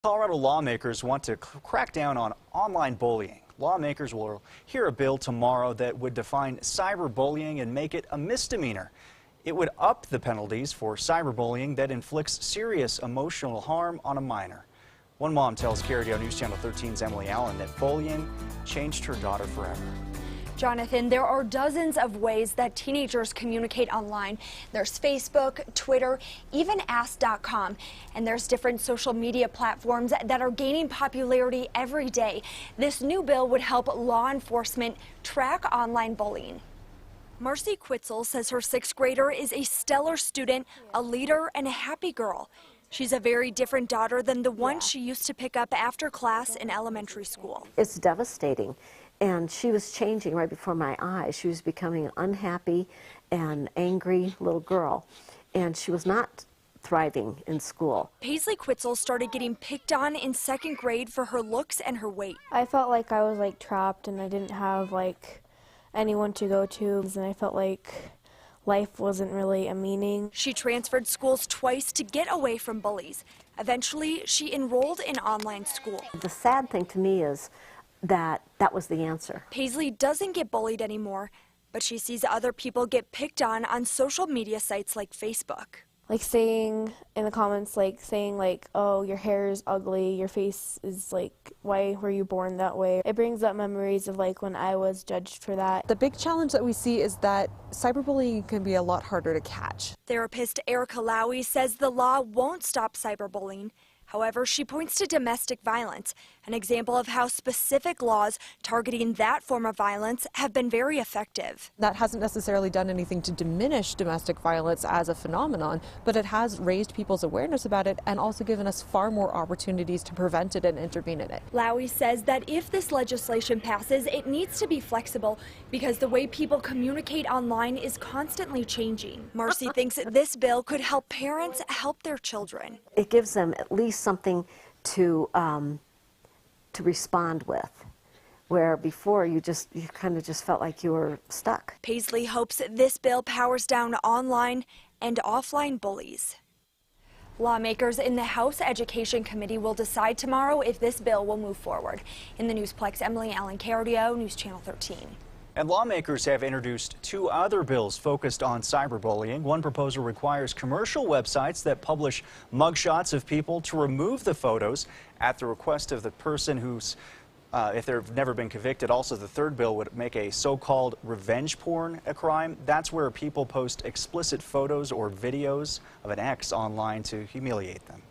Colorado lawmakers want to crack down on online bullying. Lawmakers will hear a bill tomorrow that would define cyberbullying and make it a misdemeanor. It would up the penalties for cyberbullying that inflicts serious emotional harm on a minor. One mom tells KRDO News Channel 13's Emily Allen that bullying changed her daughter forever. Jonathan, there are dozens of ways that teenagers communicate online. There's Facebook, Twitter, even Ask.com. And there's different social media platforms that are gaining popularity every day. This new bill would help law enforcement track online bullying. Marcy Quitzel says her sixth grader is a stellar student, a leader, and a happy girl. She's a very different daughter than the one she used to pick up after class in elementary school. It's devastating. And she was changing right before my eyes. She was becoming an unhappy and angry little girl. And she was not thriving in school. Paisley Quitzel started getting picked on in second grade for her looks and her weight. I felt like I was trapped and I didn't have anyone to go to, and I felt like life wasn't really a meaning. She transferred schools twice to get away from bullies. Eventually, she enrolled in online school. The sad thing to me is that was the answer. Paisley doesn't get bullied anymore, but she sees other people get picked on social media sites like Facebook. Saying in the comments, oh, your hair is ugly, your face is why were you born that way? It brings up memories of when I was judged for that. The big challenge that we see is that cyberbullying can be a lot harder to catch. Therapist Erica Lowy says the law won't stop cyberbullying. However, she points to domestic violence, an example of how specific laws targeting that form of violence have been very effective. That hasn't necessarily done anything to diminish domestic violence as a phenomenon, but it has raised people's awareness about it and also given us far more opportunities to prevent it and intervene in it. Lowy says that if this legislation passes, it needs to be flexible because the way people communicate online is constantly changing. Marcy thinks this bill could help parents help their children. It gives them at least something to respond with, where before you kind of just felt like you were stuck. Paisley hopes this bill powers down online and offline bullies. Lawmakers in the House Education Committee will decide tomorrow if this bill will move forward. In the Newsplex, Emily Allen, KRDO News Channel 13. And lawmakers have introduced two other bills focused on cyberbullying. One proposal requires commercial websites that publish mugshots of people to remove the photos at the request of the person who's, if they've never been convicted. Also, the third bill would make a so-called revenge porn a crime. That's where people post explicit photos or videos of an ex online to humiliate them.